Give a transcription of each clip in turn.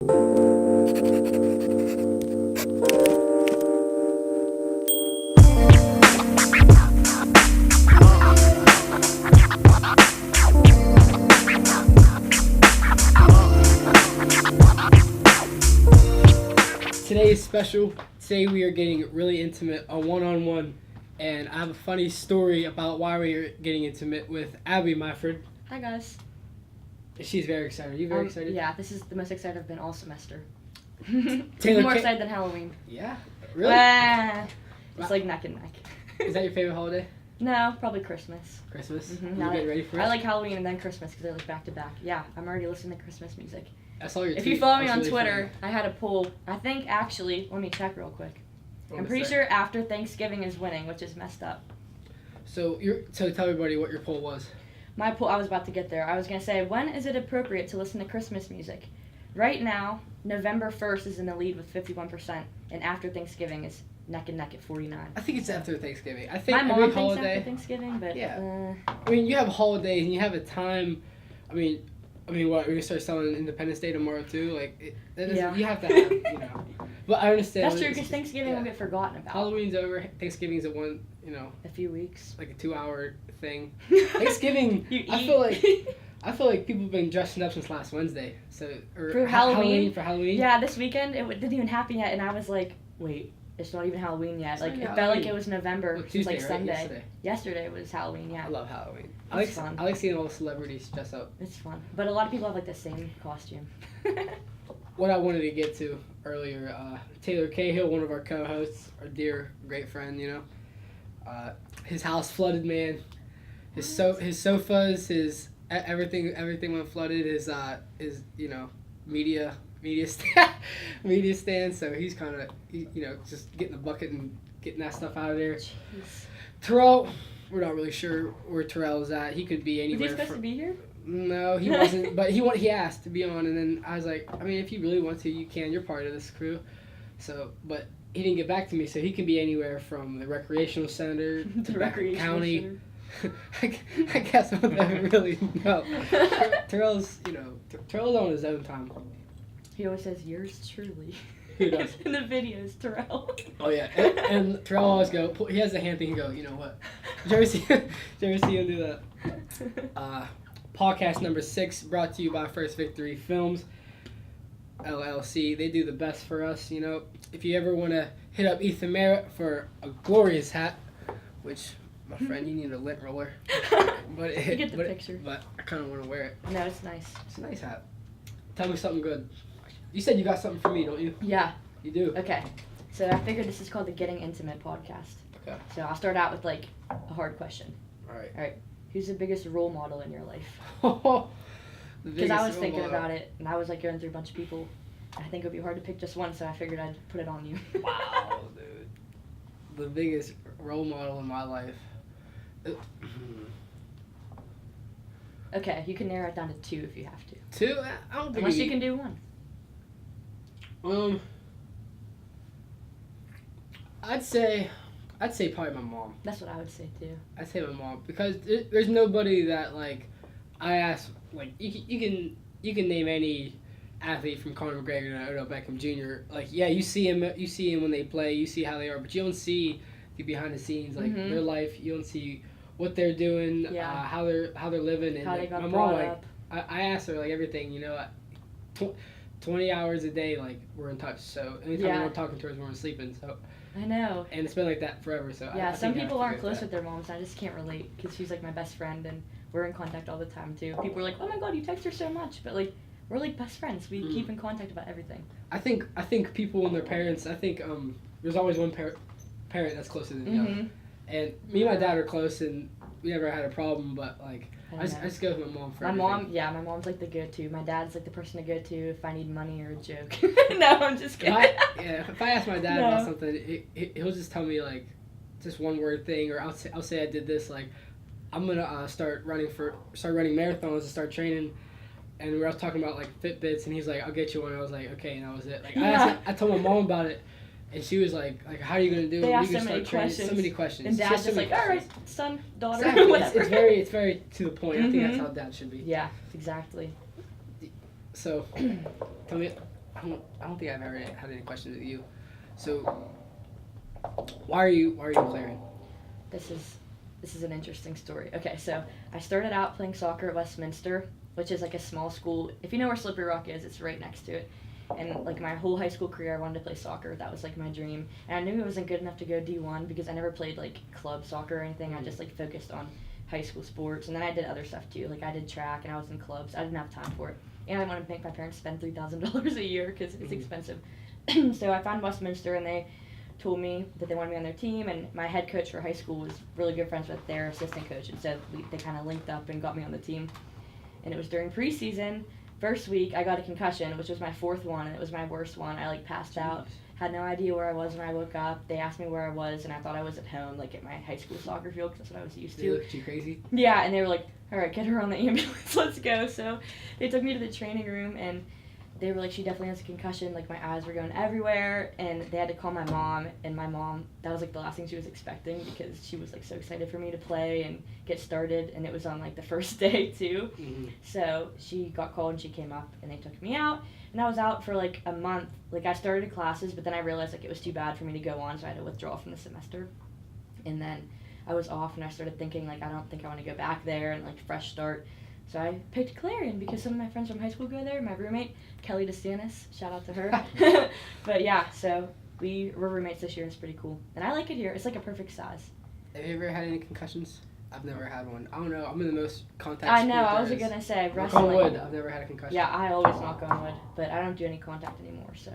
Today is special. Today we are getting really intimate, a one-on-one, and I have a funny story about why we are getting intimate with Abby Myford. Hi guys. She's very excited. Are you very excited? Yeah, this is the most excited I've been all semester. Taylor, More excited than Halloween. Yeah? Really? It's like neck and neck. Is that your favorite holiday? No, probably Christmas. Christmas? Mm-hmm. You getting ready for it? I like Halloween and then Christmas because they're like back to back. Yeah, I'm already listening to Christmas music. I saw your If tweet. you follow me That's on really Twitter, funny. I had a poll. I think actually, let me check real quick. What I'm was pretty that? sure after Thanksgiving is winning, which is messed up. So tell everybody what your poll was. My poll, I was about to get there. I was going to say, when is it appropriate to listen to Christmas music? Right now, November 1st is in the lead with 51%, and after Thanksgiving is neck and neck at 49%. I think it's after Thanksgiving. I think My mom every thinks holiday. after Thanksgiving, but Yeah. I mean, you have holidays and you have a time. I mean, what? We're gonna start selling Independence Day tomorrow too. Like, you have to have, you know. But I understand. that's true because Thanksgiving will get forgotten about. Halloween's over. Thanksgiving's at one. You know. A few weeks. Like a 2-hour thing. Thanksgiving. You I feel like people have been dressing up since last Wednesday. So for Halloween. For Halloween. Yeah, this weekend it didn't even happen yet, and I was like, wait. It's not even Halloween yet. Like, it felt like it was November. Well, It was like Tuesday, right? Sunday. Yesterday was Halloween, yeah. I love Halloween. It's fun. I like seeing all the celebrities dress up. It's fun. But a lot of people have, like, the same costume. What I wanted to get to earlier, Taylor Cahill, one of our co-hosts, our dear, great friend, you know. His house flooded, man. His sofas, his everything went flooded. His you know, media stand. So he's kind of, you know, just getting the bucket and getting that stuff out of there. Jeez. Terrell, we're not really sure where Terrell is at. He could be Was anywhere. he supposed to be here? No, he wasn't. But he asked to be on, and then I was like, I mean, if you really want to, you can. You're part of this crew. So, but he didn't get back to me. So he can be anywhere from the recreational center to The the recreational county. center. I guess I'll never really know. Terrell's, you know, Terrell's on his own time. He always says, yours truly. He does. In the videos, Terrell. Oh yeah, and Terrell always he has the hand thing. He go, you know what? Did you ever see him do that? Podcast number 6 brought to you by First Victory Films LLC. They do the best for us, you know. If you ever want to hit up Ethan Merritt for a glorious hat, which, my friend, you need a lint roller. But You get the picture. But I kind of want to wear it. No, it's nice. It's a nice hat. Tell me something good. You said you got something for me, don't you? Yeah. You do. Okay. So I figured this is called the Getting Intimate podcast. Okay. So I'll start out with, like, a hard question. All right. Who's the biggest role model in your life? Because Because I was thinking about it, and I was like going through a bunch of people. I think it would be hard to pick just one, so I figured I'd put it on you. Wow, dude. The biggest role model in my life. Okay, you can narrow it down to 2 if you have to. 2? I don't think. Unless you can do 1. I'd say probably my mom. That's what I would say too. I'd say my mom because there's nobody that, like, I ask, like, you can name any athlete from Conor McGregor to Odell Beckham Jr. Like, yeah, you see him when they play, you see how they are, but you don't see the behind the scenes, like, their life. You don't see what they're doing, how they're living, and How they like, got my brought mom, up. like, I ask her, like, everything, you know. 20 hours a day, like, we're in touch. So anytime we're not talking to her, we're sleeping. So I know. and it's been like that forever. So Yeah, I some think I people have to aren't go with close with their moms. I just can't relate because she's like my best friend and we're in contact all the time too. People are like, "Oh my god, you text her so much," but like we're like best friends. We keep in contact about everything. I think people and their parents. I think there's always one parent that's closer than the other. And me and my dad are close, and we never had a problem. But like, I just go with my mom for my everything. my mom's like the go-to. My dad's like the person to go to if I need money or a joke. No, I'm just kidding. If I ask my dad about something, he'll just tell me like, just one word thing, or I'll say I did this. Like, I'm gonna start running marathons and start training. And we were talking about like Fitbits, and he's like, "I'll get you one." I was like, "Okay," and that was it. Like, I told my mom about it, and she was like, "How are you gonna do it? They You asked can so many start training." questions. So many questions. And She has dad's so just many like, "All right, questions. son, daughter, Exactly. whatever." It's very to the point. I think that's how dad should be. Yeah, exactly. So, tell me, I don't think I've ever had any questions with you. So, why are you declaring? This is an interesting story. Okay, so I started out playing soccer at Westminster, which is like a small school. If you know where Slippery Rock is, it's right next to it. And like my whole high school career, I wanted to play soccer. That was like my dream. And I knew I wasn't good enough to go D1 because I never played like club soccer or anything. I just like focused on high school sports. And then I did other stuff too. Like I did track and I was in clubs. I didn't have time for it. And I wanted to make my parents spend $3,000 a year because it's expensive. So I found Westminster and they told me that they wanted me on their team, and my head coach for high school was really good friends with their assistant coach, and so they kind of linked up and got me on the team. And it was during preseason. First week, I got a concussion, which was my fourth one, and it was my worst one. I like passed out, had no idea where I was when I woke up. They asked me where I was, and I thought I was at home, like at my high school soccer field, because that's what I was used to. They looked you crazy? Yeah, and they were like, all right, get her on the ambulance, let's go. So they took me to the training room, and they were like, she definitely has a concussion. Like, my eyes were going everywhere, and they had to call my mom, and my mom, that was like the last thing she was expecting because she was like so excited for me to play and get started, and it was on like the first day too. So she got called and she came up and they took me out, and I was out for like a month. Like, I started classes, but then I realized like it was too bad for me to go on, so I had to withdraw from the semester. And then I was off, and I started thinking like, I don't think I want to go back there, and like fresh start. So I picked Clarion because some of my friends from high school go there. My roommate, Kelly DeSantis, shout out to her. But yeah, so we're roommates this year, and it's pretty cool. And I like it here. It's like a perfect size. Have you ever had any concussions? I've never had one. I don't know. I'm in the most contact I know. sport I was there is. going to say, Knock on wrestling. wood. I've never had a concussion. Yeah, I always knock on wood. But I don't do any contact anymore, so.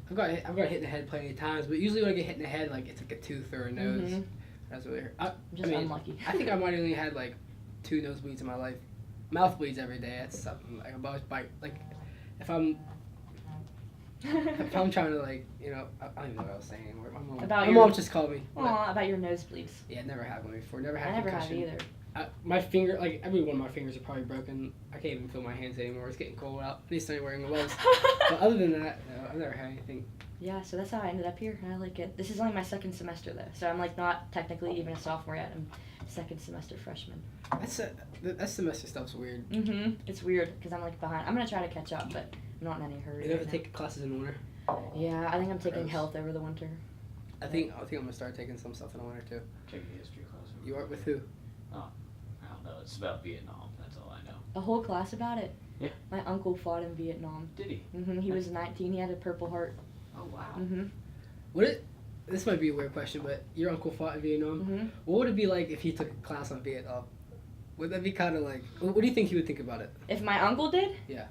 I've got hit in the head plenty of times, but usually when I get hit in the head, like it's like a tooth or a nose. Mm-hmm. That's really hurt. I'm just unlucky. I think I might have only had like 2 nosebleeds in my life. Mouth bleeds every day. That's something like I'm always bite. Like if I'm trying to like I don't even know what I was saying anymore. My mom just called me. Aw, about your nosebleeds. Yeah, never had one before. Never had I never concussion. have either. My finger, like every one of my fingers are probably broken. I can't even feel my hands anymore. It's getting cold out. I need to start wearing gloves. But other than that, no, I've never had anything. Yeah, so that's how I ended up here, and I like it. This is only my second semester though, so I'm like not technically even a sophomore yet. I'm second semester freshman. That semester stuff's weird. It's weird because I'm like behind. I'm gonna try to catch up, but I'm not in any hurry. You have to take classes in the winter. Yeah, I think I'm taking health over the winter. I think I'm gonna start taking some stuff in the winter too. Taking a history class. You are with who? Oh, I don't know. It's about Vietnam. That's all I know. A whole class about it. Yeah. My uncle fought in Vietnam. Did he? He was 19. He had a Purple Heart. Oh wow. This might be a weird question, but your uncle fought in Vietnam. What would it be like if he took a class on Vietnam? Would that be kind of like? What do you think he would think about it? If my uncle did? Yeah.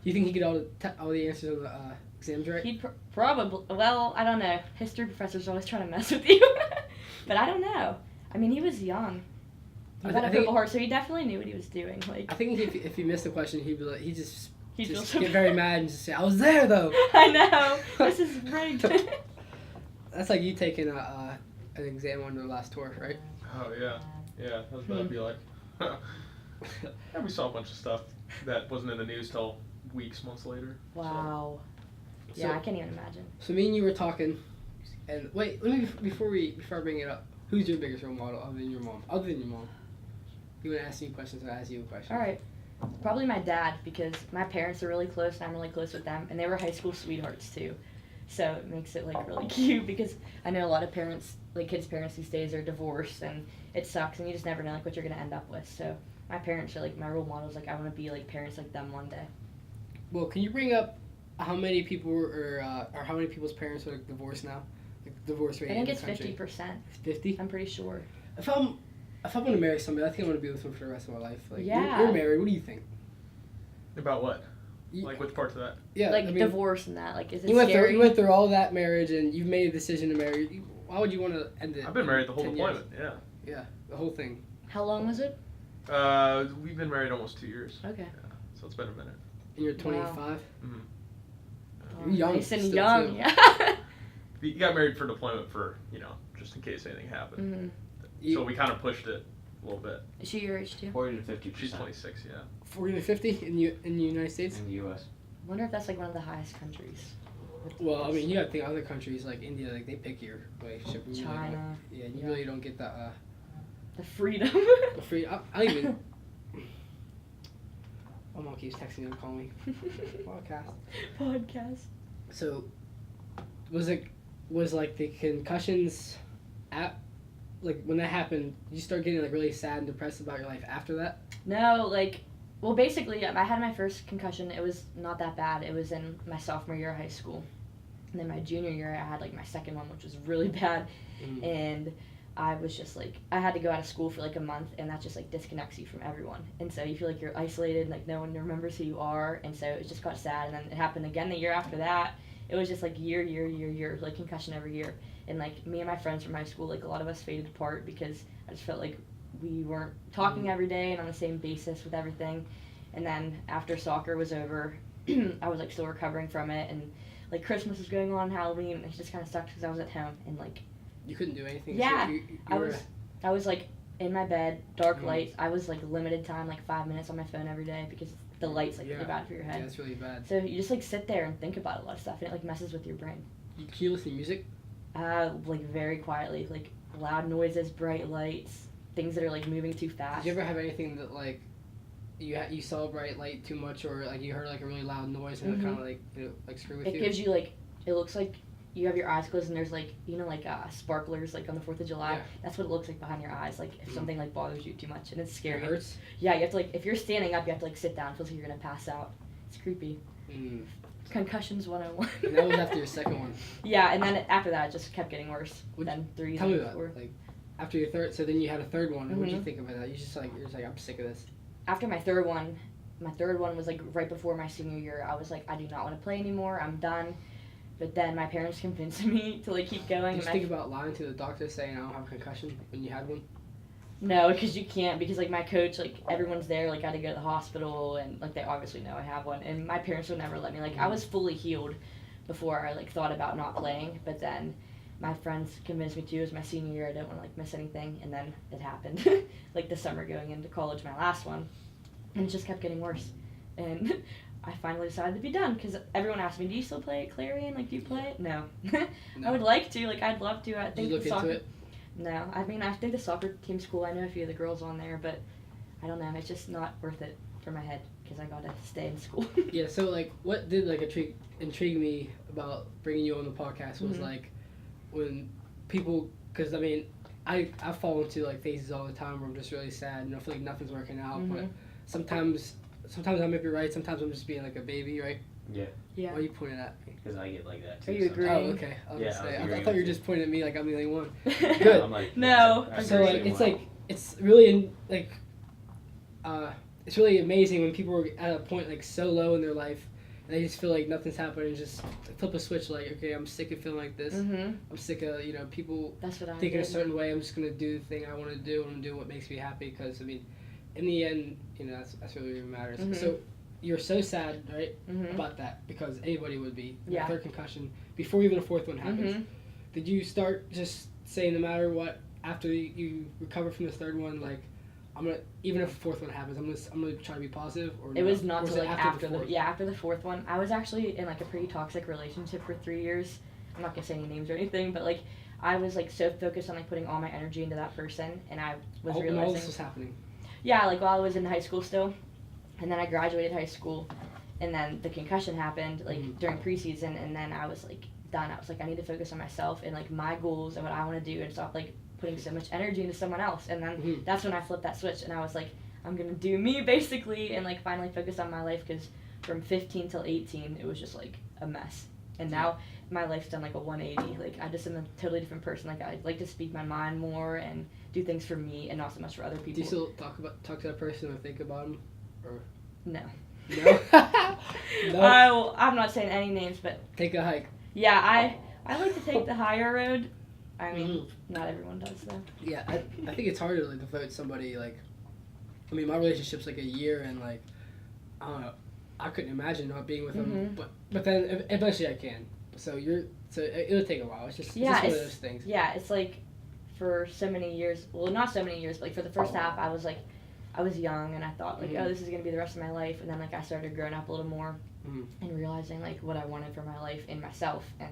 Do you think he get all the answers on the exams right? He'd probably. Well, I don't know. History professors are always trying to mess with you, but I don't know. I mean, he was young. He got a Purple Heart, so he definitely knew what he was doing. Like, I think if he missed the question, he'd be like, he'd just so get very mad and just say, "I was there though." I know. This is rigged. That's like you taking an exam on the last tour, right? Oh yeah, that's what that'd be like. And we saw a bunch of stuff that wasn't in the news till months later. Wow. Yeah, I can't even imagine. So me and you were talking, and wait, let me before I bring it up. Who's your biggest role model other than your mom? You want to ask me questions, I'll ask you a question. All right. Probably my dad, because my parents are really close and I'm really close with them, and they were high school sweethearts too. So it makes it like really cute because I know a lot of parents, like kids' parents these days, are divorced and it sucks and you just never know like what you're gonna end up with. So my parents are like my role models. Like I want to be like parents like them one day. Well, can you bring up how many people or how many people's parents are like, divorced now? Like divorce rate. I think in it's the country. 50%. 50? I'm pretty sure. If I'm gonna marry somebody, I think I want to be with them for the rest of my life. Like Yeah. you're married. What do you think? About what? Like which parts of that? Yeah, like I mean, divorce and that. Like, is it you scary? went through all that marriage and you've made a decision to marry. Why would you want to end it? I've been married the whole 10 deployment. years? Yeah, the whole thing. How long was it? We've been married almost 2 years. Okay. Yeah, so it's been a minute. And you're 25. Wow. You're young. Nice and still, young. too. Yeah. We got married for deployment for just in case anything happened. So we kind of pushed it a little bit. Is she your age too? 40 to 50%. She's 26. Yeah. 40 to 50 in the United States. In the U.S. I wonder if that's like one of the highest countries. Well, I mean, you got to think other countries like India, like they pick your relationship. China. Yeah, you really don't get that. The freedom. The free. I don't even. My mom keeps texting me and calling me. Podcast. So, was like the concussions, at like when that happened, you start getting like really sad and depressed about your life after that? No, like, well, basically, I had my first concussion. It was not that bad. It was in my sophomore year of high school. And then my junior year, I had, like, my second one, which was really bad. Mm. And I was just, like, I had to go out of school for, like, a month, and that just, like, disconnects you from everyone. And so you feel like you're isolated, like, no one remembers who you are. And so it just got sad. And then it happened again the year after that. It was just, like, year, like, concussion every year. And, like, me and my friends from high school, like, a lot of us faded apart because I just felt like we weren't talking every day and on the same basis with everything. And then after soccer was over, I was, like, still recovering from it. And, like, Christmas was going on, Halloween, and it just kind of sucked because I was at home. And, like... You couldn't do anything? Yeah. So I was, like, in my bed, dark lights. I was, like, limited time, like, 5 minutes on my phone every day because the light's, like, really bad for your head. Yeah, it's really bad. So you just, like, sit there and think about a lot of stuff, and it, like, messes with your brain. Can you listen to music? Like, very quietly. Like, loud noises, bright lights, things that are, like, moving too fast. Did you ever have anything that, like, you saw a bright light too much, or, like, you heard, like, a really loud noise and it kind of, like, you know, like, screw with you? It gives you, like, it looks like you have your eyes closed and there's, like, you know, like, sparklers, like, on the 4th of July. Yeah. That's what it looks like behind your eyes, like, if something, like, bothers you too much, and it's scary. It hurts? Yeah, you have to, like, if you're standing up, you have to, like, sit down. It feels like you're gonna pass out. It's creepy. Mm. Concussions 101. And that was after your second one? Yeah, and then after that, it just kept getting worse. Tell me about it. Like, after your third, so then you had a third one, and what did you Mhm. think about that? You're just like, I'm sick of this. After my third one was, like, right before my senior year. I was like, I do not want to play anymore. I'm done. But then my parents convinced me to, like, keep going. Did you think about lying to the doctor saying I don't have a concussion when you had one? No, because you can't. Because, like, my coach, like, everyone's there. Like, I had to go to the hospital, and, like, they obviously know I have one. And my parents would never let me. Like, I was fully healed before I, like, thought about not playing. But then my friends convinced me to. It was my senior year. I didn't want to, like, miss anything. And then it happened. Like, the summer going into college, my last one. And it just kept getting worse. And I finally decided to be done. Because everyone asked me, do you still play at Clarion? Like, do you play it? No. No. I would like to. Like, I'd love to. I Did think you look into it? No, I mean, I think the soccer team's cool. I know a few of the girls on there, but I don't know. It's just not worth it for my head because I gotta stay in school. Yeah, so, like, what did, like, intrigue me about bringing you on the podcast was, like, when people, because, I mean, I fall into, like, phases all the time where I'm just really sad and I feel like nothing's working out, but sometimes I might be right, sometimes I'm just being, like, a baby, right? Yeah. Yeah. Why are you pointing at me? Because I get like that too. Are you sometimes. agreeing? Oh, okay. I was Yeah, gonna I was say, I agreeing thought you were with just pointing at me like I'm the only one. Good. I'm like, No. that's So, like, it's like, it's really, like, it's really amazing when people are at a point, like, so low in their life, and they just feel like nothing's happening, and just flip a switch, like, okay, I'm sick of feeling like this. I'm sick of, you know, people That's what I thinking a did. certain way. I'm just going to do the thing I want to do. I'm going to do what makes me happy, because, I mean, in the end, you know, that's really what matters. So, you're so sad, right, about that, because anybody would be. Yeah. Third concussion, before even a fourth one happens. Did you start just saying no matter what, after you recover from the third one, like, I'm gonna, even if a fourth one happens, I'm gonna try to be positive? Or It no? was not Or was till, it like, after the fourth? after the fourth one. I was actually in, like, a pretty toxic relationship for 3 years. I'm not gonna say any names or anything, but, like, I was, like, so focused on, like, putting all my energy into that person, and I was And realizing... all this was happening? Yeah, like, while I was in high school still. And then I graduated high school, and then the concussion happened, like, during preseason, and then I was, like, done. I was like, I need to focus on myself and, like, my goals and what I want to do, and stop, like, putting so much energy into someone else. And then that's when I flipped that switch, and I was like, I'm gonna do me, basically, and, like, finally focus on my life, because from 15 till 18, it was just, like, a mess. And now my life's done, like, a 180. Like, I just am a totally different person. Like, I like to speak my mind more and do things for me and not so much for other people. Do you still talk to that person or think about them? Or No. No? No? I'm not saying any names, but Take a hike. yeah, I like to take the higher road. I mean, not everyone does, though. Yeah, I think it's hard to, like, devote somebody, like, I mean, my relationship's, like, a year, and, like, I don't know, I couldn't imagine not being with them, but then eventually I can. So it'll take a while. It's just one of those things. Yeah, it's like, for so many years, well, not so many years, but, like, for the first half, I was, like, I was young, and I thought, like, oh, this is going to be the rest of my life, and then, like, I started growing up a little more, and realizing, like, what I wanted for my life in myself, and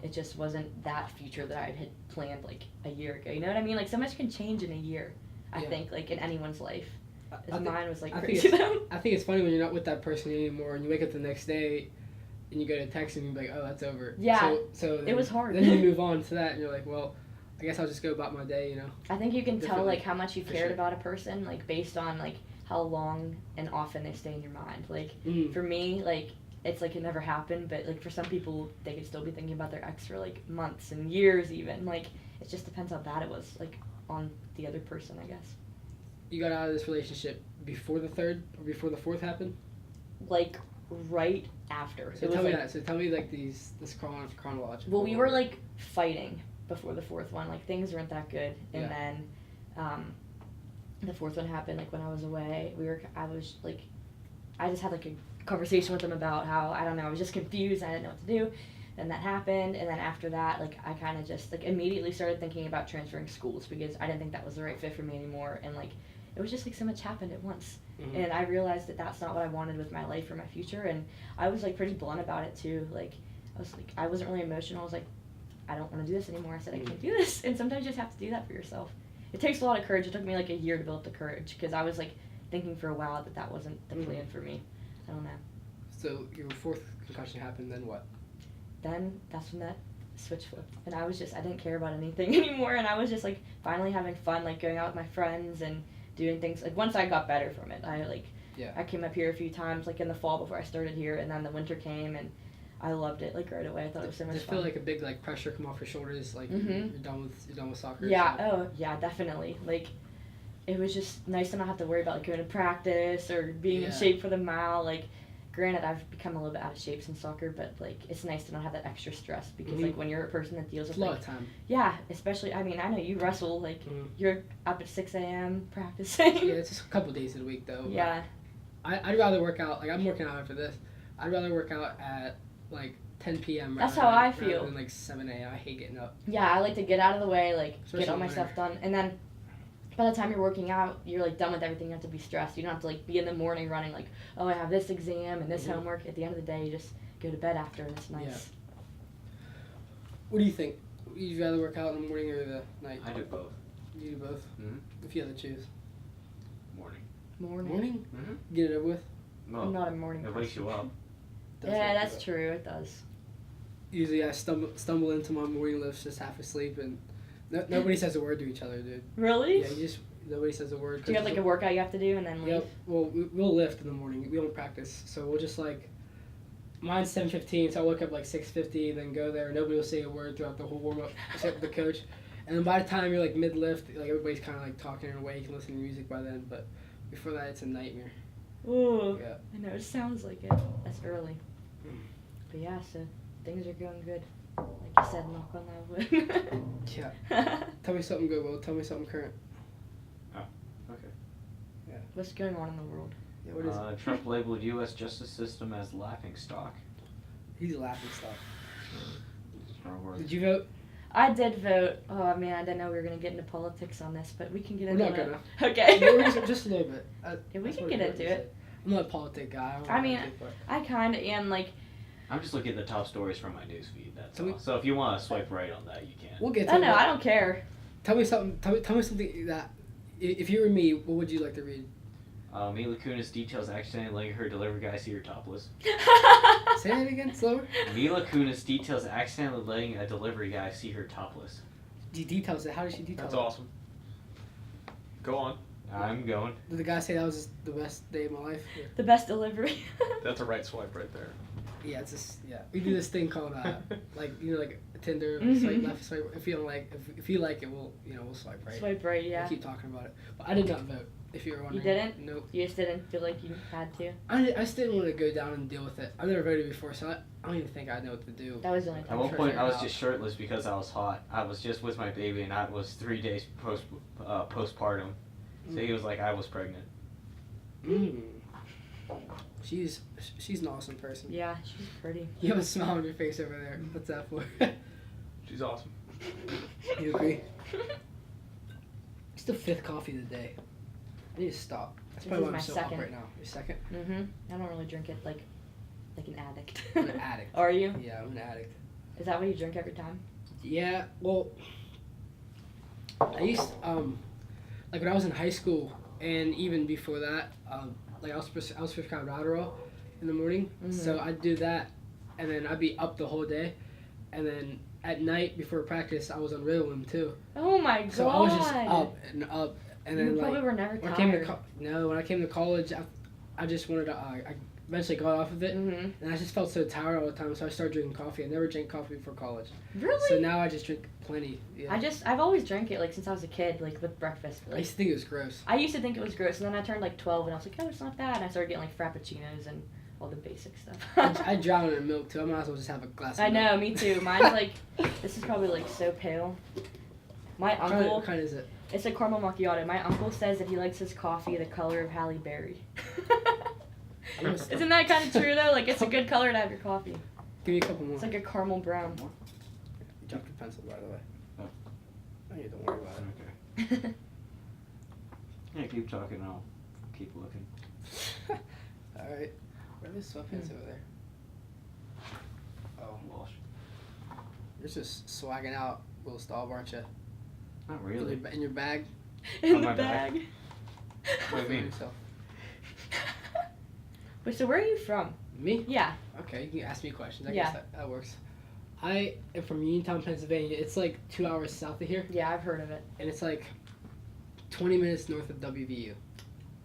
it just wasn't that future that I had planned, like, a year ago, you know what I mean? Like, so much can change in a year, I think, like, in anyone's life. Mine was, like, crazy, though. I think it's funny when you're not with that person anymore, and you wake up the next day, and you go to text and you're like, oh, that's over. Yeah, So it was hard. Then you move on to that, and you're like, well, I guess I'll just go about my day, you know. I think you can tell Differently. like how much you For cared sure. about a person like based on like how long and often they stay in your mind. Like Mm. for me, like it's like it never happened, but like for some people they could still be thinking about their ex for like months and years even. Like it just depends how bad it was like on the other person, I guess. You got out of this relationship before the third or before the fourth happened? Like right after. So it tell was me like that. So tell me like this chronological. well, we were like fighting before the fourth one. Like things weren't that good, and Yeah. then the fourth one happened like when I was away. I just had like a conversation with him about how I don't know. I was just confused. I didn't know what to do. Then that happened, and then after that, like I kind of just like immediately started thinking about transferring schools because I didn't think that was the right fit for me anymore, and like it was just like so much happened at once. Mhm. And I realized that that's not what I wanted with my life or my future, and I was like pretty blunt about it too. Like I wasn't really emotional. I was like, I don't want to do this anymore. I said I can't do this, and sometimes you just have to do that for yourself. It takes a lot of courage. It took me like a year to build the courage because I was like thinking for a while that that wasn't the plan for me. I don't know. So your fourth concussion happened. Then what? Then that's when that switch flipped, and I didn't care about anything anymore, and I was just like finally having fun, like going out with my friends and doing things. Like once I got better from it, I came up here a few times like in the fall before I started here, and then the winter came and I loved it like right away. I thought it was so much Just fun. feel like a big like pressure come off your shoulders, like Mhm. you're done with soccer. Yeah, so- oh yeah, definitely. Like it was just nice to not have to worry about like going to practice or being in Yeah. shape for the mile. Like granted, I've become a little bit out of shape since soccer, but like it's nice to not have that extra stress because Mhm. like when you're a person that deals It's with a lot like of time. yeah, especially I mean I know you wrestle like Mhm. you're up at 6 a.m. practicing. Yeah, it's just a couple days of the week though. Yeah. I'd rather work out. Like I'm working out after this. I'd rather work out at like 10 p.m. That's rather how I rather feel. than like 7 a.m. I hate getting up. Yeah, I like to get out of the way, like Especially get all in my winter. stuff done, and then by the time you're working out, you're like done with everything. You don't have to be stressed. You don't have to like be in the morning running like, oh, I have this exam and this Mhm. homework. At the end of the day, you just go to bed after, and it's nice. Yeah. What do you think? Would you rather work out in the morning or the night? I do both. You do both? Mhm. If you had to choose. Morning. Morning. Morning? Mhm. Get it over with? I'm Well, not a morning it person. wakes you up. Does Yeah, wake you that's up. true. It does. Usually I stumble into my morning lifts just half asleep and nobody says a word to each other, dude. Really? Yeah, nobody says a word. Do you have like a workout you have to do and then leave? Yep. Well, we'll lift in the morning. We don't practice, so we'll just like. Mine's 7:15, so I wake up like 6:50, then go there. Nobody will say a word throughout the whole warm up except the coach. And then by the time you're like mid lift, like everybody's kind of like talking and awake and listening to music by then. But before that, it's a nightmare. Ooh. Yeah. I know, it sounds like it. That's early. But yeah, so things are going good. Like you said, knock on that wood. Yeah. Tell me something good, Will. Tell me something current. Okay. What's going on in the world? Yeah, what is it? Trump labeled U.S. justice system as laughingstock. He's laughing stuff. Strong words. Did you vote? I did vote. Oh man, I didn't know we were gonna get into politics on this, but we can get We're into not it. gonna. Okay. Just a little bit. Yeah, we That's can what get it into is. it. I'm not a politic guy. I mean, politic, but- I kind of am like. I'm just looking at the top stories from my newsfeed. That's So all. So if you want to swipe right on that, you can. We'll get to I it. know. I don't care. Tell me something. Tell me something that, if you were me, what would you like to read? Mila Kunis details accidentally letting her delivery guy see her topless. Say that again, slower. Mila Kunis details accidentally letting a delivery guy see her topless. She details it. How does she detail That's it? awesome. Go on. I'm going. Did the guy say that was just the best day of my life? Yeah, The best delivery. That's a right swipe right there. yeah it's just we do this thing called like like Tinder, Mhm. swipe left, swipe. If you don't like, if you like it, we'll swipe right. Swipe right. We'll Yeah. keep talking about it. But I did not vote. If you were wondering. didn't? Nope. You just didn't feel like you had to. I just didn't want to go down and deal with it. I've never voted before, so I don't even think I know what to do. That was the only At time. one sure point, figure I it was out. just shirtless because I was hot. I was just with my baby, and I was 3 days postpartum. So he was like, I was pregnant. Mm. She's an awesome person. Yeah, she's pretty. You have a smile on your face over there. What's that for? She's awesome. You agree? It's the 5th coffee of the day. I need to stop. That's This probably is why I'm my so second. up right now. Your second? I don't really drink it like an addict. I'm an addict. Are you? Yeah, I'm an addict. Is that what you drink every time? Yeah, well, I used like when I was in high school and even before that, like I was prescribed Adderall in the morning, so I'd do that and then I'd be up the whole day, and then at night before practice I was on Ritalin too. Oh my god. So I was just up, and then You probably like were never when tired. when I came to college, I just wanted to. I eventually got off of it, Mhm. and I just felt so tired all the time. So I started drinking coffee. I never drank coffee before college. Really? So now I just drink plenty. Yeah. I've always drank it like since I was a kid, like with breakfast. I Like, used to think it was gross. I used to think it was gross, and then I turned like 12, and I was like, oh, it's not bad. And I started getting like frappuccinos and all the basic stuff. I drown in milk too. I might as well just have a glass of I milk. know, me too. Mine's like, this is probably like so pale. My uncle, What kind is it? it's a caramel macchiato. My uncle says that he likes his coffee the color of Halle Berry. Isn't that kind of true though? Like, it's a good color to have your coffee. Give me a couple more. It's like a caramel brown. You dropped your pencil, by the way. Oh. Oh, yeah, don't worry about it. Okay. Yeah, keep talking. I'll keep looking. All right. Where are those sweatpants over there? Oh, Walsh. you're just swagging out, little Staub, aren't you? Not really. In your bag. In On the my back. bag. What do you mean? Yourself. Wait, so where are you from? Me? Yeah. Okay, you can ask me questions. I Yeah. guess that works. I am from Uniontown, Pennsylvania. It's like 2 hours south of here, Yeah, I've heard of it. and it's like 20 minutes north of WVU.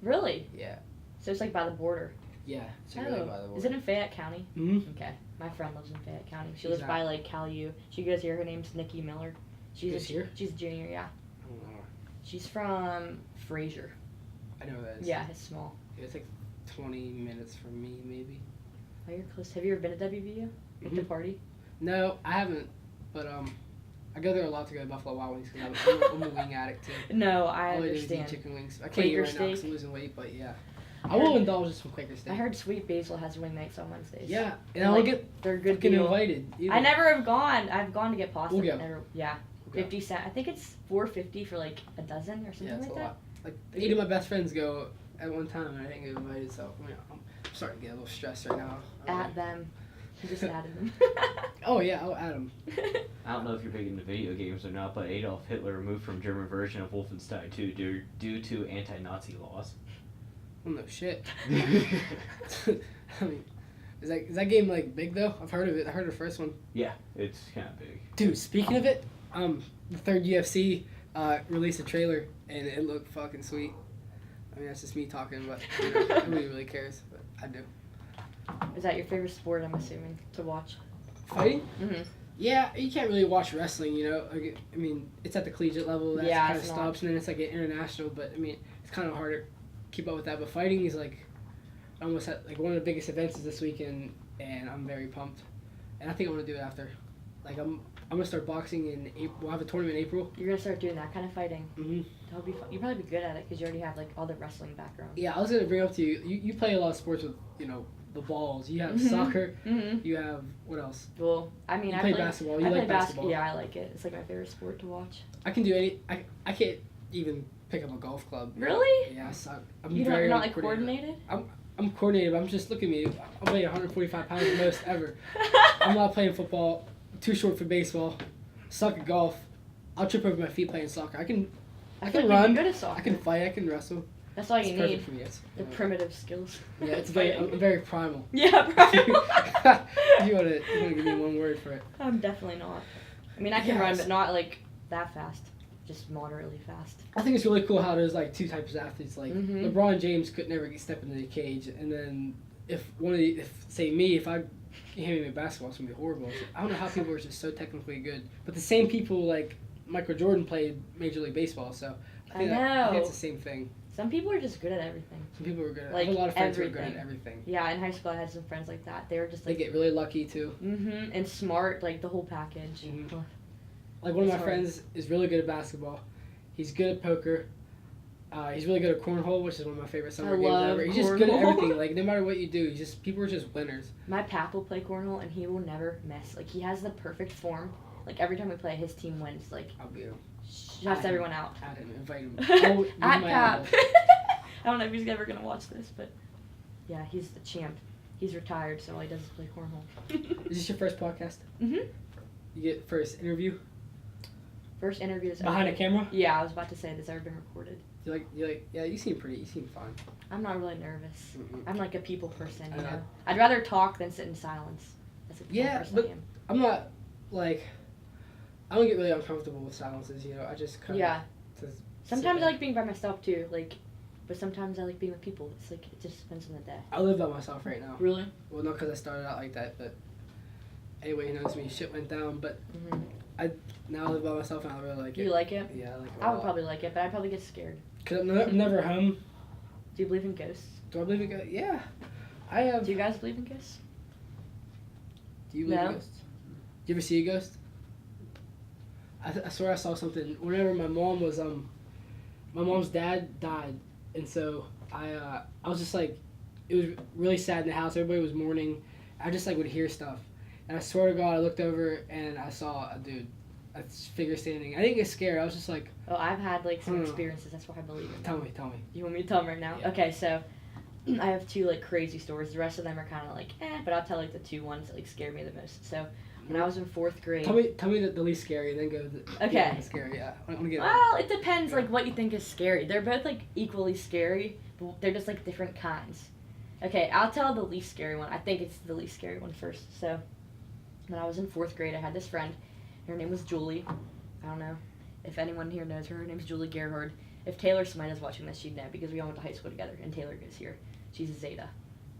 Really? Yeah. So it's like by the border. Yeah. It's really by the Is it in Fayette County? Mm-hmm. Okay. My friend lives in Fayette County. She lives Who's by like Cahill. She goes here. Her name's Nikki Miller. Goes here? She's a junior, yeah. I don't know. She's from Fraser. I know where that is. Yeah, it's small. Yeah, it's like 20 minutes from me, maybe. Oh, you're close. Have you ever been to WVU? Like the Mhm. party? No, I haven't. But I go there a lot to go to Buffalo Wild Wings because I'm a wing addict too. No, I All I do is eat understand. chicken wings. I can't Quaker eat right now because steak. I'm losing weight, but yeah. I I will heard- indulge in some Quaker steak. I heard Sweet Basil has wing nights on Wednesdays. Yeah, and And, I will like, get They're a good fucking deal. invited. Either. I never have gone. I've gone to get pasta. We'll but go. Never, yeah. We'll go. 50 cent. I think it's $4.50 for like a dozen or something Yeah, it's like a that. lot. Like 8 of my best friends go at one time, and I didn't get invited, so I'm starting to get a little stressed right now. At them. You just added them. Oh yeah, I'll add them. I don't know if you're big into video games or not, but Adolf Hitler removed from German version of Wolfenstein 2 due to anti-Nazi laws. Oh no shit. I mean, is that game like big though? I've heard of it. I heard of the first one. Yeah, it's kind of big. Dude, speaking of it, the third UFC released a trailer and it looked fucking sweet. I mean, that's just me talking, but you know, nobody really cares. But I do. Is that your favorite sport, I'm assuming, to watch? Fighting? Mm-hmm. Yeah, you can't really watch wrestling, you know. Like, I mean, it's at the collegiate level. That's Yeah, kind of it's not. stops, and then it's like an international. But I mean, it's kind of hard to keep up with that. But fighting is like almost like one of the biggest events is this weekend, and I'm very pumped. And I think I want to do it after. Like I'm gonna start boxing in April. We'll have a tournament in April. You're gonna start doing that kind of fighting. Mm-hmm. That would be fun. You'd probably be good at it because you already have like all the wrestling background. Yeah, I was gonna bring up to you. You play a lot of sports with the balls. You have Mhm. soccer. Mm-hmm. You have what else? Well, I mean, You I play basketball. You I like play basketball. Yeah, I like it. It's like my favorite sport to watch. I can do any. I can't even pick up a golf club. Really? Yeah, I suck. I'm You're very not like uncoordinated. coordinated? I'm coordinated, but I'm just look at me. I'm weighing 145 pounds the most ever. I'm not playing football. I'm too short for baseball. Suck at golf. I'll trip over my feet playing soccer. I can I can feel like run. you'd be good at soccer. I can fight. I can wrestle. That's all It's you perfect need. for me. It's, The primitive skills. yeah, it's very. I'm very primal. Yeah, primal. you wanna give me one word for it? I'm definitely not. I mean, I can run, Yes. but not like that fast. Just moderately fast. I think it's really cool how there's like two types of athletes. Like Mhm. LeBron James could never step into the cage, and then if if I hand me a basketball, it's gonna be horrible. I don't know how people are just so technically good, but the same people like Michael Jordan played Major League Baseball, so I think know. it's the same thing. Some people are just good at everything. Some people are good at Like, I have a lot of friends who are good everything. at everything. Yeah, in high school I had some friends like that. They were just They like, get really lucky too. and smart, like the whole package. Mhm. Like one of my It's hard. friends is really good at basketball. He's good at poker. He's really good at cornhole, which is one of my favorite summer I games love ever. He's just good at cornhole. everything. Like no matter what you do, people are just winners. My pap will play cornhole and he will never miss. Like he has the perfect form. Like every time we play, his team wins. Like I'll beat him. shuts everyone out. Add him, invite him. Oh, use At my Pap. elbow. I don't know if he's ever gonna watch this, but yeah, he's the champ. He's retired, so all he does is play cornhole. Is this your first podcast? Mhm. You get first interview First interview. behind a camera? Yeah, I was about to say this ever been recorded. You like? Yeah, you seem fine. I'm not really nervous. Mm-mm. I'm like a people person, you I know. know. I'd rather talk than sit in silence. That's like the Yeah, kind of person but I am. I'm not like I don't get really uncomfortable with silences. I just kind of Yeah. Sometimes I like being by myself too, like, but sometimes I like being with people. It's like, it just depends on the day. I live by myself right now. Really? Well, not because I started out like that, but anyway, you knows me. Shit went down, but now I live by myself and I really like it. You like it? Yeah, I like it. I would probably like it, but I'd probably get scared. Cause I'm never home. Do you believe in ghosts? Do I believe in ghosts? Yeah, I have. Do you guys believe in ghosts? Do you believe in No. ghosts? Do you ever see a ghost? I swear I saw something. Whenever my mom's dad died, and so I was just like, it was really sad in the house. Everybody was mourning. I just like would hear stuff, and I swear to God, I looked over and I saw a figure standing. I didn't get scared. I was just like, Oh, I've had like some experiences. That's why I believe in. tell me. You want me to tell them right now? Yeah. Okay, so I have two like crazy stories. The rest of them are kind of like but I'll tell like the two ones that like scared me the most. So when I was in 4th grade. Tell me the least scary, then go to the Okay. the scary. Yeah, I want to get. Well, it depends like what you think is scary. They're both like equally scary, but they're just like different kinds. Okay, I'll tell the least scary one. I think it's the least scary one first. So when I was in 4th grade, I had this friend. Her name was Julie. I don't know if anyone here knows her. Her name's Julie Gerhard. If Taylor Smite is watching this, she'd know because we all went to high school together, and Taylor goes here. She's a Zeta.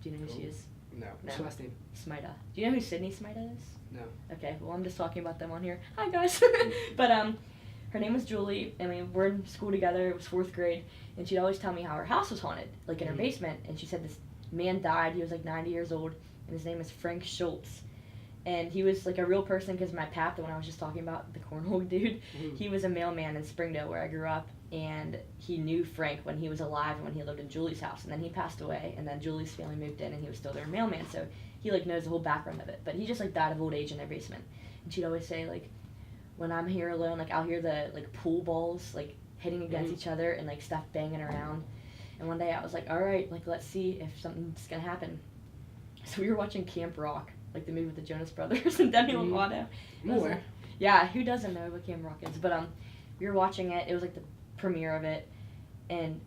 Do you know who she is? No. What's her last name? Smita. Do you know who Sydney Smita is? No. Okay, well, I'm just talking about them on here. Hi, guys. But her name was Julie, and we were in school together. It was 4th grade, and she'd always tell me how her house was haunted, like in her basement. And she said this man died. He was like 90 years old, and his name is Frank Schultz. And he was like a real person because my pap, the one I was just talking about, the cornhole dude, he was a mailman in Springdale where I grew up, and he knew Frank when he was alive and when he lived in Julie's house. And then he passed away, and then Julie's family moved in, and he was still their mailman, so he like knows the whole background of it. But he just like died of old age in their basement. And she'd always say like, when I'm here alone, like I'll hear the like pool balls like hitting against each other and like stuff banging around. And one day I was like, all right, like let's see if something's gonna happen. So we were watching Camp Rock, like the movie with the Jonas Brothers and Demi Lovato. Yeah, who doesn't know what Camp Rock is? But we were watching it. It was like the premiere of it, and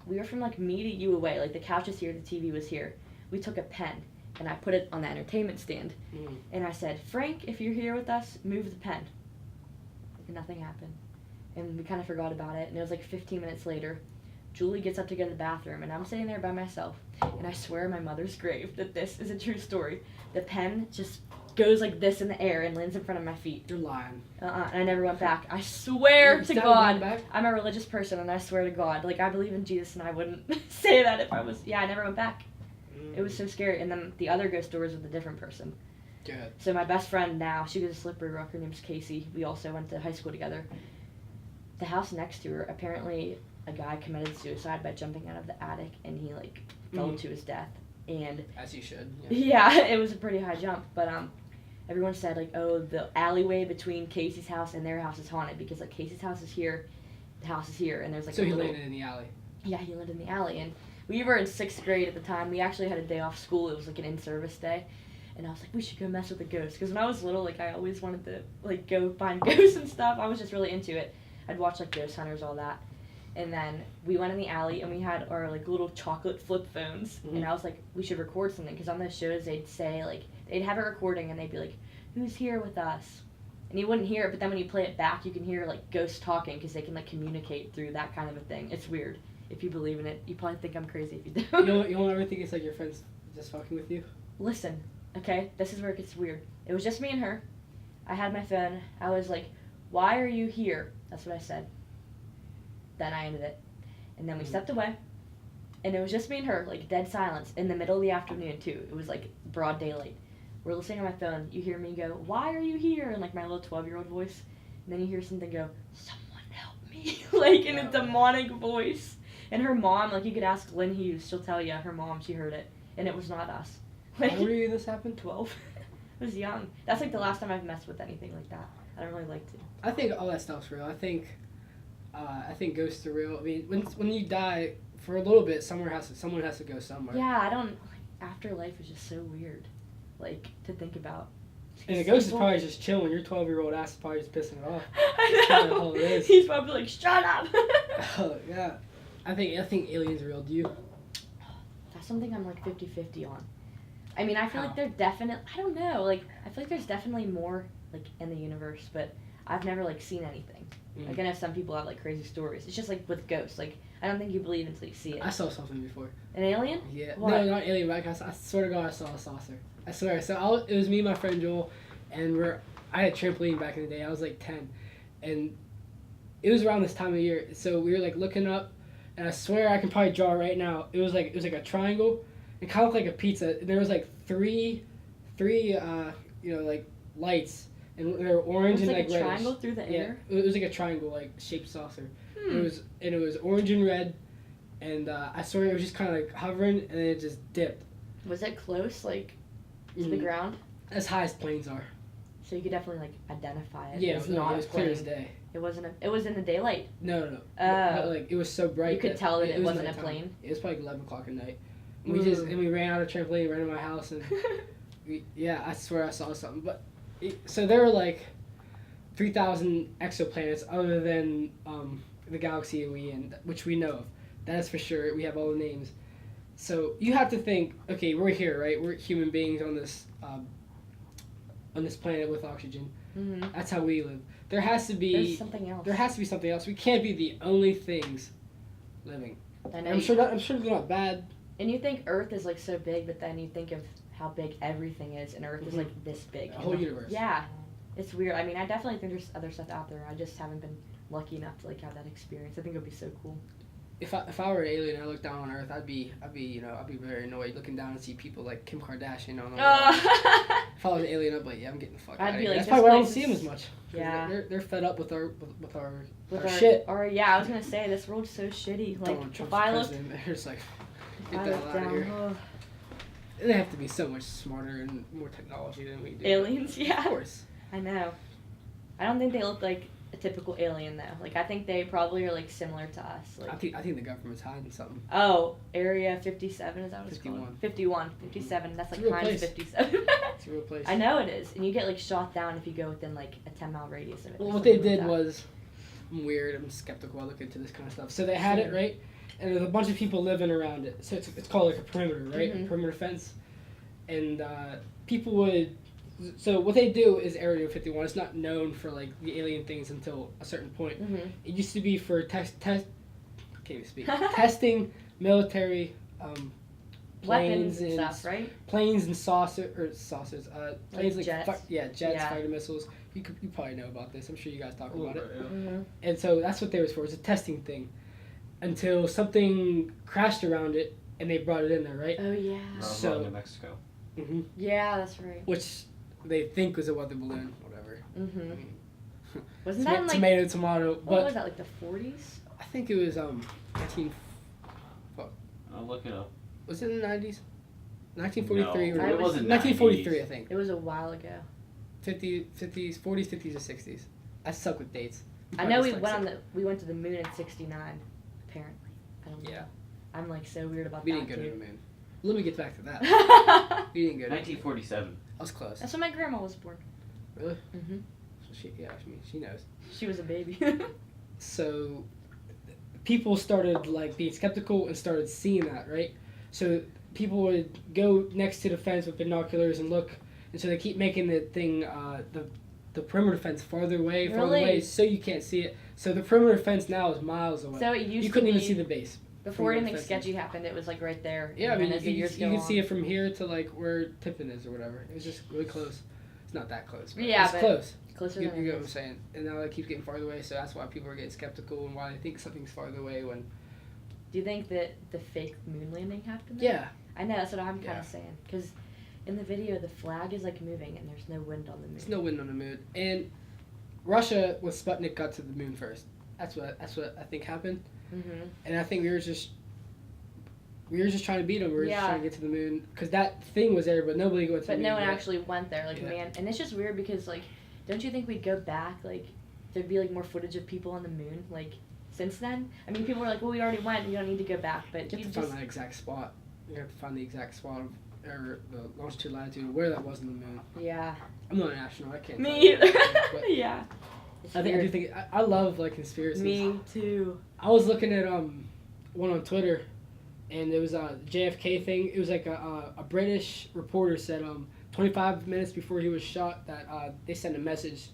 we were from like me to you away. Like the couch is here, the TV was here. We took a pen and I put it on the entertainment stand, and I said, Frank, if you're here with us, move the pen. And nothing happened, and we kind of forgot about it. And it was like 15 minutes later. Julie gets up to go to the bathroom, and I'm sitting there by myself, and I swear on my mother's grave that this is a true story. The pen just goes like this in the air and lands in front of my feet. You're lying. And I never went back. I swear to God, back? I'm a religious person, and I swear to God, like I believe in Jesus, and I wouldn't say that if I was. Yeah, I never went back. It was so scary. And then the other ghost stories with a different person. Good. So my best friend now, she goes to Slippery Rock. Her name's Casey. We also went to high school together. The house next to her, apparently a guy committed suicide by jumping out of the attic, and he like fell to his death. And as you should. Yeah, it was a pretty high jump. But everyone said like, oh, the alleyway between Casey's house and their house is haunted because like Casey's house is here, the house is here, and there's like. So he landed in the alley. Yeah, he lived in the alley, and we were in 6th grade at the time. We actually had a day off school. It was like an in-service day. And I was like, we should go mess with the ghosts. Because when I was little, like, I always wanted to, like, go find ghosts and stuff. I was just really into it. I'd watch, like, Ghost Hunters, all that. And then we went in the alley, and we had our, like, little chocolate flip phones. And I was like, we should record something. Because on those shows, they'd say, like, they'd have it recording, and they'd be like, who's here with us? And you wouldn't hear it, but then when you play it back, you can hear, like, ghosts talking. Because they can, like, communicate through that kind of a thing. It's weird. If you believe in it, you probably think I'm crazy if you do. You don't ever think it's like your friends just fucking with you? Listen, okay, this is where it gets weird. It was just me and her. I had my phone. I was like, why are you here? That's what I said. Then I ended it. And then we stepped away. And it was just me and her, like dead silence, in the middle of the afternoon too. It was like broad daylight. We're listening on my phone. You hear me go, why are you here? In like my little 12-year-old voice. And then you hear something go, someone help me. Like in a demonic voice. And her mom, like you could ask Lynn Hughes, she'll tell you, her mom, she heard it. And it was not us. Like, how old were you this happened? 12. I was young. That's like the last time I've messed with anything like that. I don't really like to. I think all that stuff's real. I think ghosts are real. I mean, when you die, for a little bit, someone has to go somewhere. Yeah, I don't, like, afterlife is just so weird, like, to think about. And a ghost is probably just chilling. Your 12-year-old ass is probably just pissing it off. I know. All it is. He's probably like, shut up. Oh, yeah. I think aliens are real. Do you? That's something I'm like 50-50 on. I mean, I feel How? like they're definite. I don't know. Like, I feel like there's definitely more like in the universe, but I've never like seen anything. Mm. Like I know some people have like crazy stories. It's just like with ghosts. Like I don't think you believe until you see it. I saw something before. An alien? Yeah. What? No, not alien. But I swear to God, I saw a saucer. I swear. So it was me and my friend Joel, and I had a trampoline back in the day. I was like 10, and it was around this time of year. So we were like looking up, and I swear I can probably draw it right now. It was like a triangle, and kind of like a pizza. And there was like three, like lights, and they were orange It's and like like a reddish. triangle through the Yeah, air. it was like a triangle like shaped saucer. Hmm. It was orange and red, and I swear it was just kind of like hovering, and then it just dipped. Was it close, like to the Mhm. ground? As high as planes are. So you could definitely like identify it. Yeah, It's it not was a clear plane. as day. It wasn't. It was in the daylight. No. Oh. Like it was so bright. You could tell that it wasn't a nighttime. plane? It was probably 11 o'clock at night. Ooh. We ran out of trampoline, ran to my house, and I swear I saw something. But so there were like 3,000 exoplanets other than the galaxy which we know of. That is for sure. We have all the names. So you have to think. Okay, we're here, right? We're human beings on this planet with oxygen. Mm-hmm. That's how we live. There has to be. There's something else. There has to be something else. We can't be the only things living. I know. I'm sure they're not bad. And you think Earth is like so big, but then you think of how big everything is, and Earth is Mhm. like this big. The whole universe. Yeah, it's weird. I mean, I definitely think there's other stuff out there. I just haven't been lucky enough to like have that experience. I think it would be so cool. If I were an alien and I looked down on Earth, I'd be very annoyed looking down and see people like Kim Kardashian on the wall. If I was an alien, I'd be like, yeah, I'm getting the fuck I'd out of be here. like, That's this probably why I don't place see them is- as much. 'Cause Yeah. They're fed up with our With shit. Or yeah, I was gonna say this world's so shitty. Like Donald if Trump's I looked, president. They're just like, if get I the looked hell out of down, here. oh, They have to be so much smarter and more technology than we do. aliens. Yeah, Of course. I know. I don't think they look like a typical alien though. Like I think they probably are like similar to us. Like I think the government's hiding something. oh, Area 57 is that what it's 51. called? 51, 57. That's like It's a real times place. 57. It's a real place. I know it is, and you get like shot down if you go within like a 10-mile radius of it. Well, or what they something like did that. was, I'm weird. I'm skeptical. I look into this kind of stuff. So they had it right, and there's a bunch of people living around it. So it's called like a perimeter, right? Mhm. A perimeter fence, and people would. So what they do is Area 51. It's not known for like the alien things until a certain point. Mhm. It used to be for can't even speak. Testing military Weapons planes and stuff, right? planes and saucers. Planes like jets? jets, Yeah. fighter missiles. You probably know about this. I'm sure you guys talk A little about it. bit, yeah. Mm-hmm. And so that's what they was for. It's a testing thing, until something crashed around it and they brought it in there, right? Oh yeah. So- New Mexico. hmm Yeah, that's right. Which they think was a weather balloon, whatever. Mhm. I mean, Wasn't that in like tomato, what but was that like the 40s? I think it was 19. I'll look it up. Was it in the 90s? 1943 No, or it wasn't 1943, 90s. I think. It was a while ago. 50s, 40s, 50s, or 60s. I suck with dates. I know we went to the moon in '69. Apparently, I don't know. Yeah, I'm like so weird about we that didn't go to the too. moon. Let me get back to that. We didn't go to 1947. I was close. That's when my grandma was born. Really? Mhm. She knows. She was a baby. So people started like being skeptical and started seeing that, right? So people would go next to the fence with binoculars and look, and so they keep making the thing, the perimeter fence farther away, Really? so you can't see it. So the perimeter fence now is miles away. So it used You couldn't to even be, see the base. before from anything the fencing. sketchy happened. It was like right there. Yeah, I and mean, then as the years you go can see on- it from here to like where Tiffin is or whatever. It was just really close. It's not that close, but Yeah, it's but close. closer You than get it what I'm is. saying? And now it keeps getting farther away, so that's why people are getting skeptical and why they think something's farther away when. Do you think that the fake moon landing happened? Yeah. I know, that's what I'm kind Yeah. of saying. Because in the video, the flag is like moving and there's no wind on the moon. There's no wind on the moon, and Russia with Sputnik got to the moon first. That's what I think happened, Mm-hmm. and I think we were just trying to beat them. We were just Yeah. trying to get to the moon because that thing was there, but nobody went to But the no moon. one yet. actually went there. Like, Yeah. man. And it's just weird because, like, don't you think we'd go back? Like, there'd be, like, more footage of people on the moon, like, since then? I mean, people were like, well, we already went. You don't need to go back. But You you have to just. find that exact spot. You have to find the exact spot of, or the longitude, latitude, where that was on the moon. Yeah. I'm not an astronaut. I can't. tell Me you either. that, but Yeah. It's I do weird. think I love like conspiracies. Me too. I was looking at one on Twitter, and it was a JFK thing. It was like a British reporter said 25 minutes before he was shot that they sent a message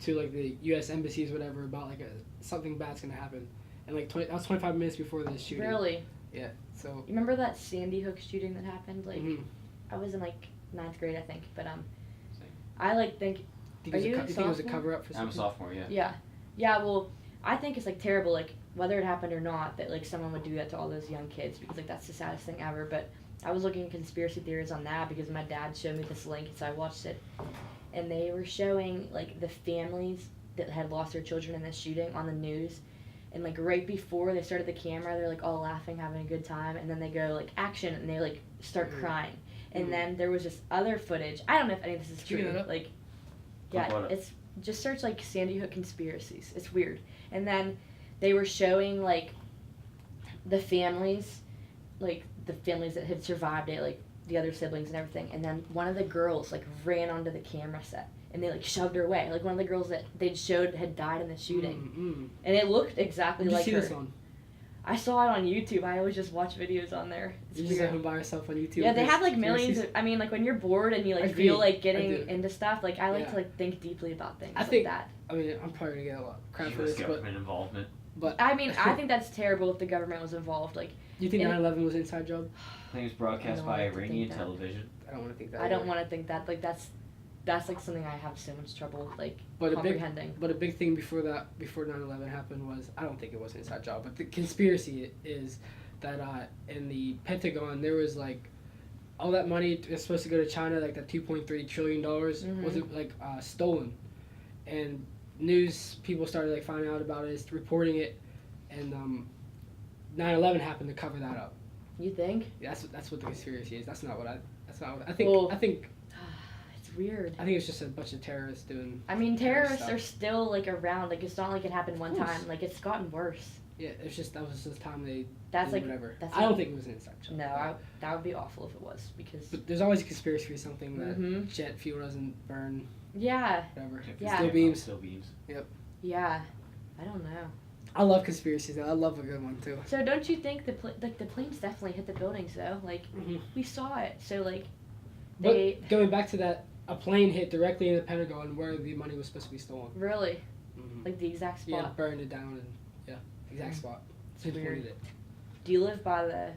to like the U.S. embassies, whatever, about like something bad's gonna happen, and like that was 25 minutes before the shooting. Really? Yeah. So. You remember that Sandy Hook shooting that happened? Like, Mhm. I was in like 9th grade, I think, but I like think. You Are you think it was a cover up for something? I'm a sophomore, yeah. Yeah. Yeah. Well, I think it's like terrible, like whether it happened or not, that like someone would do that to all those young kids because like that's the saddest thing ever. But I was looking at conspiracy theories on that because my dad showed me this link, so I watched it, and they were showing like the families that had lost their children in this shooting on the news, and like right before they started the camera, they're like all laughing, having a good time, and then they go like action, and they like start crying, and then there was this other footage. I don't know if any of this is Did you get true. it up? Like, What? yeah, it's just search like Sandy Hook conspiracies. It's weird, and then they were showing like the families, like the families that had survived it, like the other siblings and everything, and then one of the girls like ran onto the camera set and they like shoved her away, like one of the girls that they'd showed had died in the shooting, and it looked exactly Where'd like you see her. this on? I saw it on YouTube. I always just watch videos on there. It's You just weird. have by yourself on YouTube. Yeah, they with have like conspiracies? millions of, I mean, like when you're bored and you I like do. feel like I getting do. into stuff, like I like Yeah. to like think deeply about things I like think- that. I mean, I'm probably gonna get a lot of crap for U.S. this, but government involvement. I mean, I think that's terrible if the government was involved. Like, you think and- 9/11 was an inside job? I think it was broadcast I by don't think Iranian that. television. I don't want to think that. I don't either. want to think that. Like, that's like something I have so much trouble with, like But comprehending. But a big thing before 9/11 happened was, I don't think it was an inside job, but the conspiracy is that in the Pentagon there was like all that money is supposed to go to China, like that $2.3 trillion was like stolen, and news people started like finding out about it, reporting it, and 9/11 happened to cover that up. You think? That's what the conspiracy is. That's not what I think. Well- I think It's weird. it's just a bunch of terrorists doing. I mean, terrorist terrorists stuff. are still like around. Like, it's not like it happened one Of course. time. Like, it's gotten worse. Yeah, it's just that was just time they That's did like whatever. that's I don't like- think it was an inside job. No, that would be awful if it was because. But there's always a conspiracy for something that Mhm. jet fuel doesn't burn, Yeah, whatever. Yeah. Still beams. Still beams. yeah. I don't know. I love conspiracies though. I love a good one too. So don't you think the planes definitely hit the buildings though? Like Mhm. we saw it. So like But they going back to that, a plane hit directly in the Pentagon where the money was supposed to be stolen. really Mm-hmm. like the exact spot. Yeah, burned it down and exact spot. It's Pinpointed weird. it. Do you live by the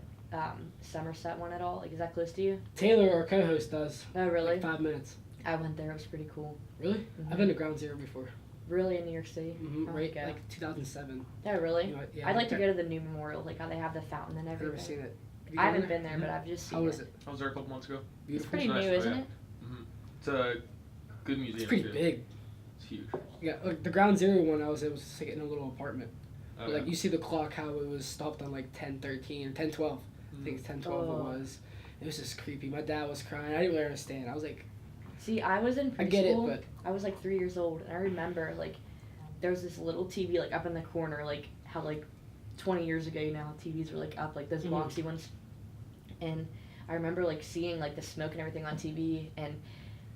Somerset one at all? Like is that close to you? Taylor, our co-host, does. Oh really? Like 5 minutes. I went there. It was pretty cool. Really? Mhm. I've been to Ground Zero before. Really in New York City. Mm-hmm. Oh, Right, okay. like 2007. Oh really? You know, yeah, I'd like to go to the new memorial, like how they have the fountain and I've never everything. seen it. Have you I gone haven't there? been there, but I've just seen How was it? I was there a couple months ago. It's Beautiful. pretty It's nice, new, oh, isn't yeah. it? It's a good museum. It's pretty too. big. It's huge. Yeah, like the Ground Zero one, it was just like in a little apartment. Oh, But, like yeah. you see the clock, how it was stopped on like 10:13 or 10:12. I think it's 10:12 Oh. it was. It was just creepy. My dad was crying. I didn't really understand. I was like, See, I was in preschool. I get it, but I was like 3 years old, and I remember like there was this little TV like up in the corner, like how like 20 years ago, you know, how TVs were like up, like those Mhm. boxy ones. And I remember like seeing like the smoke and everything on TV, and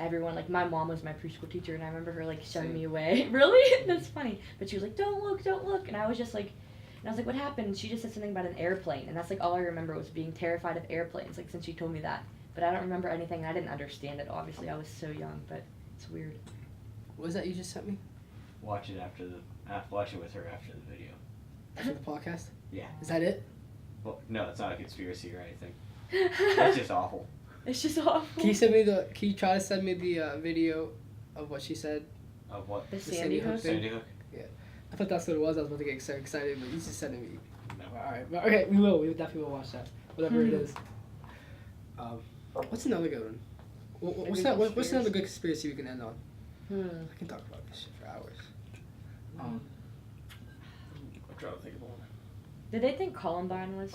everyone like my mom was my preschool teacher, and I remember her like shoving Same. me away. Really? That's funny. But she was like, "Don't look," and I was just like. And I was like, what happened? And she just said something about an airplane. And that's like all I remember was being terrified of airplanes, like since she told me that. But I don't remember anything. And I didn't understand it, obviously. I was so young, but it's weird. what was that you just sent me? Watch it watch it with her after the video. After the podcast? Yeah. Is that it? Well, no, it's not a conspiracy or anything. It's just awful. It's just awful. Can you try to send me the video of what she said? Of what? The Sandy Sandy Hook Hook? thing? Sandy Hook? I thought that's what it was. I was about to get so excited, but you just sent it me. No. Alright, but okay, we will. We definitely will watch that. Whatever it Hmm. is. What's another good one? What's good that? What's conspiracy? another good conspiracy we can end on? Hmm. I can talk about this shit for hours. I'm trying to think of one. Did they think Columbine was?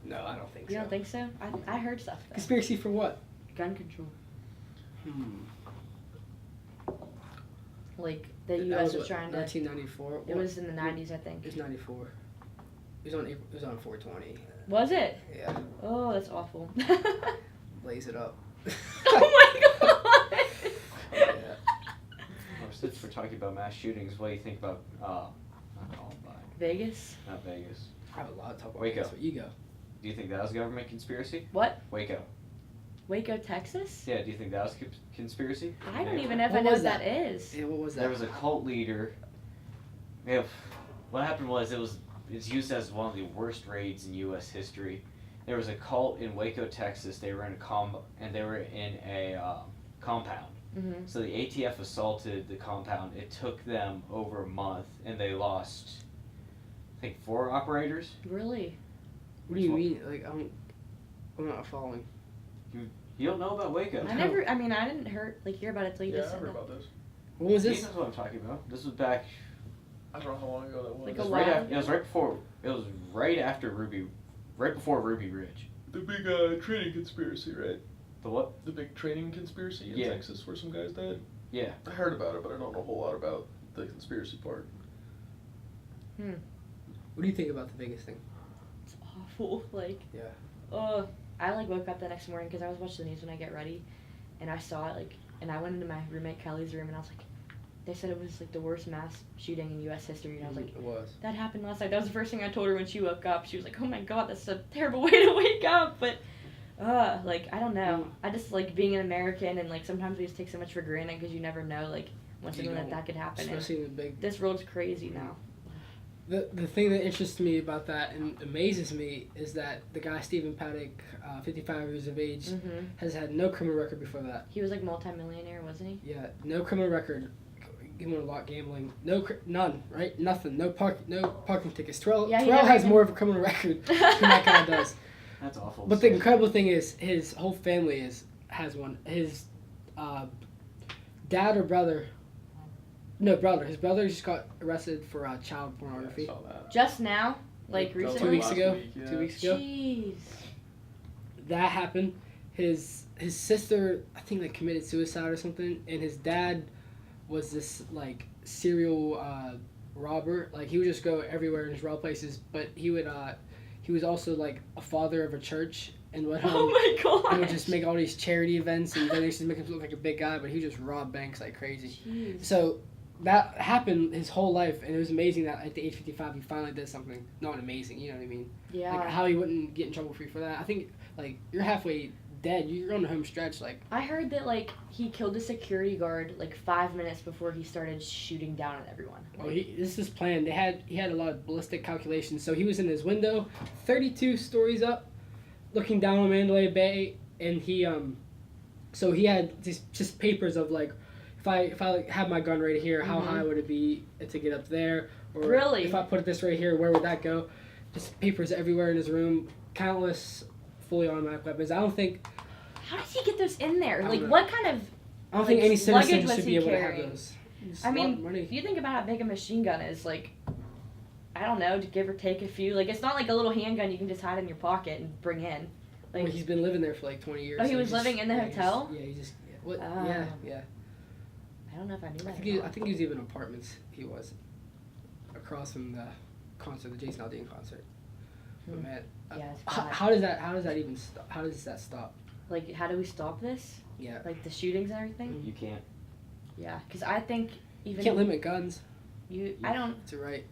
No, I don't think You so. don't think so? I heard stuff though. Conspiracy for what? Gun control. Like the That U.S. was what, trying to. 1994. It was in the 90s, I think. It was 94. It was on 420. Was it? Yeah. Oh, that's awful. Blaze it up. Oh my god. Yeah. Well, since we're talking about mass shootings, what do you think about not Columbine, Vegas. not Vegas? I have a lot to talk about. Waco. That's what you go. Do you think that was a government conspiracy? What? Waco. Waco, Texas? Yeah, do you think that was conspiracy? I don't even know if What I know was what that? that is. Yeah, what was that? There was a cult leader. What happened was it's used as one of the worst raids in U.S. history. There was a cult in Waco, Texas. They were in a compound. Mm-hmm. So the ATF assaulted the compound. It took them over a month, and they lost, I think, 4 operators. Really? What do you mean? Like, I'm not following. You don't know about Waco? I didn't hear about it till you Yeah, I just heard said that. about this. When was He this? knows what I'm talking about. This was back. I don't know how long ago that was. Like It a was while right before. It was right after Ruby, right before Ruby Ridge. The big training conspiracy, right? The what? The big training conspiracy in Yeah. Texas where some guys died? Yeah. I heard about it, but I don't know a whole lot about the conspiracy part. What do you think about the Vegas thing? It's awful. Like, Yeah. I like woke up the next morning because I was watching the news when I get ready, and I saw it and I went into my roommate Kelly's room and I was like, they said it was like the worst mass shooting in U.S. history, and I was like, It was. that happened last night. That was the first thing I told her when she woke up. She was like, oh my god, that's a terrible way to wake up. But, like, I don't know. I just like being an American, and like sometimes we just take so much for granted because you never know like when something like that could happen. And Especially in the big. this world's crazy now. The thing that interests me about that and amazes me is that the guy Stephen Paddock, 55 years of age, Mm-hmm. has had no criminal record before that. He was like multimillionaire, wasn't he? Yeah, no criminal record. He won a lot gambling. None, right? Nothing. No parking tickets. Terrell Yeah, he Terrell never has even- more of a criminal record than that guy does. That's awful. But the incredible thing is his whole family has one. His dad or brother. No, brother. His brother just got arrested for child pornography. Yeah, I saw that. Just now, like That was recently. 2 weeks last ago. week, yeah. 2 weeks ago. Jeez. That happened. His sister, I think, like committed suicide or something, and his dad was this like serial robber. Like he would just go everywhere and just rob places. But he was also like a father of a church and would Oh my god. and would just make all these charity events and donations to make him look like a big guy. But he would just rob banks like crazy. Jeez. So that happened his whole life, and it was amazing that at the age 55 he finally did something. Not amazing, you know what I mean? Yeah. Like how he wouldn't get in trouble for that. I think like you're halfway dead. You're on the home stretch. Like I heard that like he killed a security guard like 5 minutes before he started shooting down at everyone. oh, this is planned. He had a lot of ballistic calculations. So he was in his window, 32 stories up, looking down on Mandalay Bay, and he had just papers of like. If I like, had my gun right here, how high would it be to get up there? Or Really? if I put this right here, where would that go? Just papers everywhere in his room, countless fully automatic weapons. I don't think How does he get those in there? I Like don't know. what kind of any luggage citizen was should be he able to carrying? have those. It's I a lot of mean, money. if you think about how big a machine gun is, like, I don't know, to give or take a few. Like, it's not like a little handgun you can just hide in your pocket and bring in. Like, Well, he's been living there for like 20 years. Oh, he so was living in the hotel? He just what? Oh. Yeah. I don't know if I knew I that. think I think he was even in apartments. He was across from the concert, the Jason Aldean concert. But man, Yeah, it's how, bad. how does that even stop? How does that stop? Like, how do we stop this? Yeah. Like the shootings and everything? You can't. Yeah, because I think You even can't limit guns. I don't. It's a right.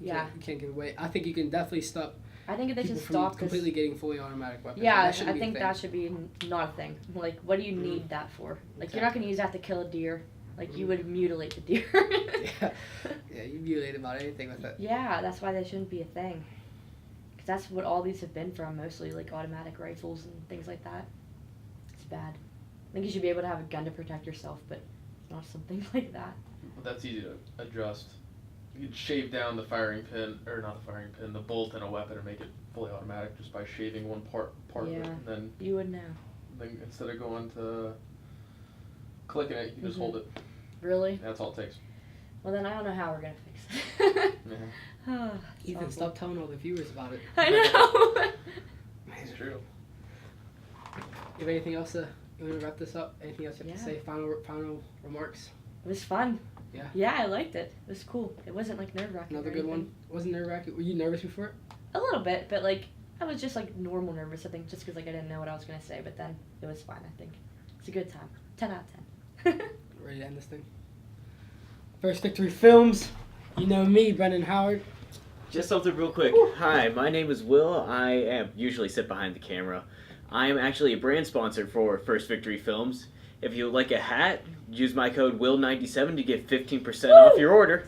Yeah. You can't give away. I think you can definitely stop I think if they people should from stop this. completely getting fully automatic weapons. Yeah, That shouldn't I be a think thing. that should be not a thing. Like, what do you need that for? Like, you're not going to use that to kill a deer. Like, you would mutilate the deer. Yeah, you mutilate about anything with it. Yeah, that's why they shouldn't be a thing. Because that's what all these have been from, mostly, like, automatic rifles and things like that. It's bad. I think you should be able to have a gun to protect yourself, but not something like that. But that's easy to adjust. You could shave down the firing pin, or not the firing pin, the bolt in a weapon and make it fully automatic just by shaving one part of it. Yeah. And then You would know. instead of going to clicking it, you can just hold it. Really? That's all it takes. Well, then I don't know how we're going to fix it. Yeah. It's Ethan, awful. stop telling all the viewers about it. I know. It's true. You have anything else you want to wrap this up? Anything else you have to say? Final remarks? It was fun. Yeah. Yeah, I liked it. It was cool. It wasn't like nerve-wracking. Another or good anything. one. Wasn't nerve-wracking? Were you nervous before it? A little bit, but like I was just like normal nervous. I think just because like I didn't know what I was gonna say, but then it was fine. I think it's a good time. 10 out of 10. Ready to end this thing? First Victory Films. You know me, Brendan Howard. Just something real quick. Hi, my name is Will. I am usually sit behind the camera. I am actually a brand sponsor for First Victory Films. If you would like a hat, use my code WILL97 to get 15% off your order.